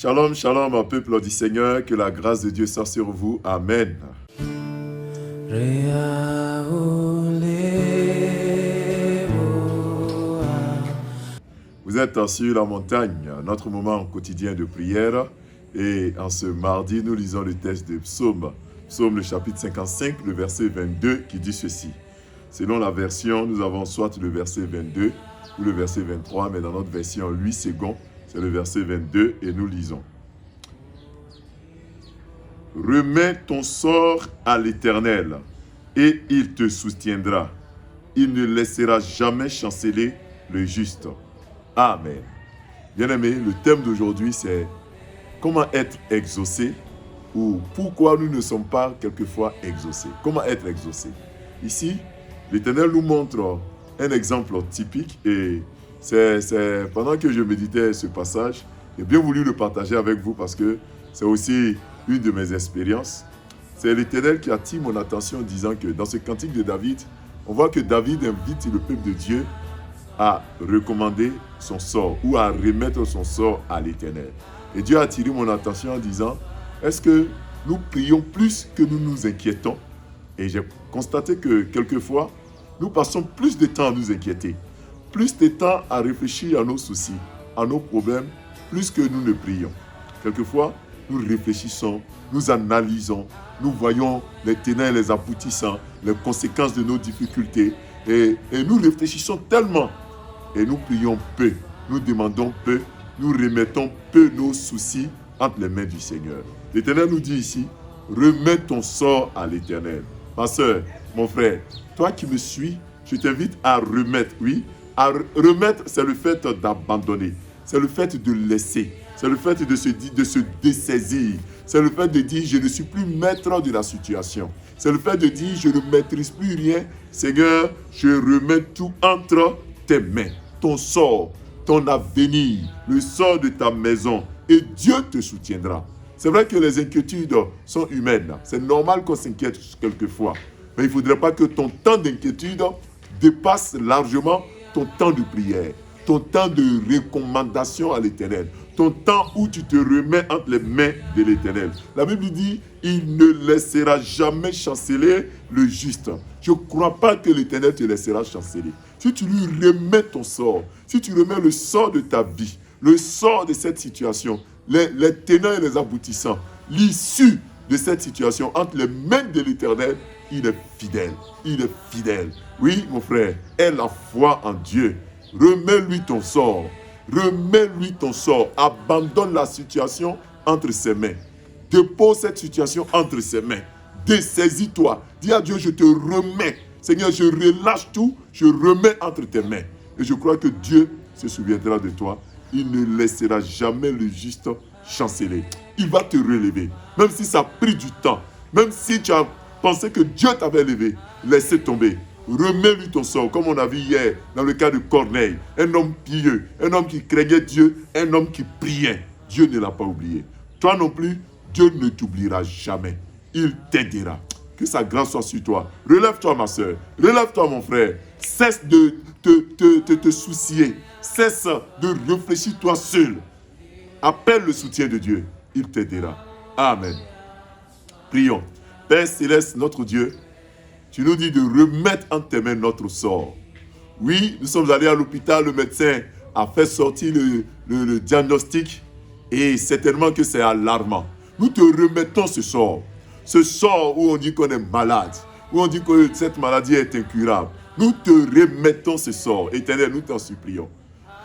Shalom, shalom, un peuple du Seigneur, que la grâce de Dieu soit sur vous. Amen. Vous êtes sur la montagne, notre moment quotidien de prière. Et en ce mardi, nous lisons le texte de Psaume. Psaume, le chapitre 55, le verset 22, qui dit ceci. Selon la version, nous avons soit le verset 22 ou le verset 23, mais dans notre version 8 secondes, c'est le verset 22 et nous lisons. Remets ton sort à l'Éternel et il te soutiendra. Il ne laissera jamais chanceler le juste. Amen. Bien-aimés, le thème d'aujourd'hui c'est comment être exaucé ou pourquoi nous ne sommes pas quelquefois exaucés. Comment être exaucé? Ici, l'Éternel nous montre un exemple typique et c'est pendant que je méditais ce passage, j'ai bien voulu le partager avec vous parce que c'est aussi une de mes expériences. C'est l'Éternel qui attire mon attention en disant que dans ce cantique de David, on voit que David invite le peuple de Dieu à recommander son sort ou à remettre son sort à l'Éternel. Et Dieu a attiré mon attention en disant, est-ce que nous prions plus que nous nous inquiétons? Et j'ai constaté que quelquefois, nous passons plus de temps à nous inquiéter, plus de temps à réfléchir à nos soucis, à nos problèmes, plus que nous ne prions. Quelquefois, nous réfléchissons, nous analysons, nous voyons les tenants et les aboutissants, les conséquences de nos difficultés. Et nous réfléchissons tellement et nous prions peu, nous demandons peu, nous remettons peu nos soucis entre les mains du Seigneur. L'Éternel nous dit ici, remets ton sort à l'Éternel. Ma soeur, mon frère, toi qui me suis, je t'invite à remettre, oui. À remettre, c'est le fait d'abandonner, c'est le fait de laisser, c'est le fait de se dessaisir, c'est le fait de dire je ne suis plus maître de la situation, c'est le fait de dire je ne maîtrise plus rien. Seigneur, je remets tout entre tes mains, ton sort, ton avenir, le sort de ta maison et Dieu te soutiendra. C'est vrai que les inquiétudes sont humaines. C'est normal qu'on s'inquiète quelquefois. Mais il ne faudrait pas que ton temps d'inquiétude dépasse largement ton temps de prière, ton temps de recommandation à l'Éternel, ton temps où tu te remets entre les mains de l'Éternel. La Bible dit, il ne laissera jamais chanceler le juste. Je ne crois pas que l'Éternel te laissera chanceler. Si tu lui remets ton sort, si tu remets le sort de ta vie, le sort de cette situation, les tenants et les aboutissants, l'issue de cette situation entre les mains de l'Éternel, il est fidèle. Il est fidèle. Oui, mon frère, aie la foi en Dieu. Remets-lui ton sort. Remets-lui ton sort. Abandonne la situation entre ses mains. Dépose cette situation entre ses mains. Dessaisis-toi. Dis à Dieu, je te remets. Seigneur, je relâche tout. Je remets entre tes mains. Et je crois que Dieu se souviendra de toi. Il ne laissera jamais le juste chanceler. Il va te relever. Même si ça a pris du temps. Même si tu as pensé que Dieu t'avait élevé. Laissez tomber. Remets-lui ton sort. Comme on a vu hier dans le cas de Corneille. Un homme pieux. Un homme qui craignait Dieu. Un homme qui priait. Dieu ne l'a pas oublié. Toi non plus, Dieu ne t'oubliera jamais. Il t'aidera. Que sa grâce soit sur toi. Relève-toi ma soeur. Relève-toi mon frère. Cesse de te soucier. Cesse de réfléchir toi seul. Appelle le soutien de Dieu. Il t'aidera. Amen. Prions. Père Céleste, notre Dieu, tu nous dis de remettre en tes mains notre sort. Oui, nous sommes allés à l'hôpital, le médecin a fait sortir le diagnostic et certainement que c'est alarmant. Nous te remettons ce sort. Ce sort où on dit qu'on est malade, où on dit que cette maladie est incurable. Nous te remettons ce sort. Éternel, nous t'en supplions.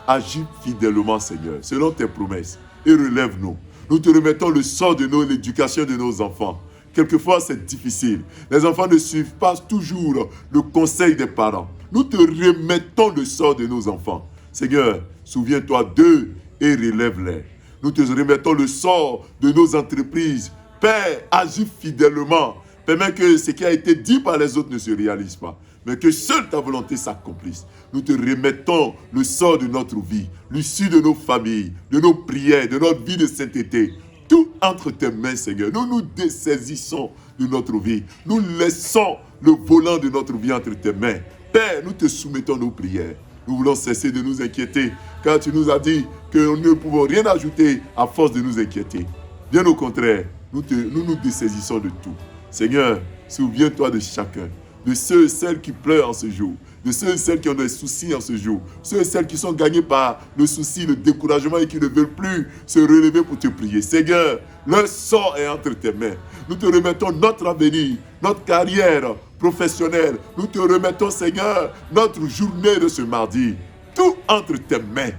Agis fidèlement, Seigneur, selon tes promesses et relève-nous. Nous te remettons le sort de l'éducation de nos enfants. Quelquefois, c'est difficile. Les enfants ne suivent pas toujours le conseil des parents. Nous te remettons le sort de nos enfants. Seigneur, souviens-toi d'eux et relève-les. Nous te remettons le sort de nos entreprises. Père, agis fidèlement. Permets que ce qui a été dit par les autres ne se réalise pas, mais que seule ta volonté s'accomplisse. Nous te remettons le sort de notre vie, l'issue de nos familles, de nos prières, de notre vie de sainteté. Tout entre tes mains, Seigneur. Nous nous dessaisissons de notre vie. Nous laissons le volant de notre vie entre tes mains. Père, nous te soumettons nos prières. nous voulons cesser de nous inquiéter, car tu nous as dit que nous ne pouvons rien ajouter à force de nous inquiéter. Bien au contraire, nous nous dessaisissons de tout. Seigneur, souviens-toi de chacun, de ceux et celles qui pleurent en ce jour, de ceux et celles qui ont des soucis en ce jour, ceux et celles qui sont gagnés par le souci, le découragement et qui ne veulent plus se relever pour te prier. Seigneur, leur sort est entre tes mains. Nous te remettons notre avenir, notre carrière professionnelle. Nous te remettons, Seigneur, notre journée de ce mardi. Tout entre tes mains.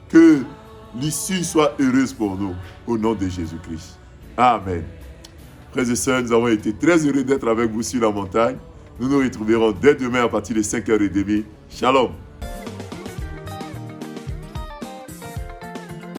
Que l'issue soit heureuse pour nous, au nom de Jésus-Christ. Amen. Frères et sœurs, nous avons été très heureux d'être avec vous sur la montagne. Nous nous retrouverons dès demain à partir de 5h30. Shalom.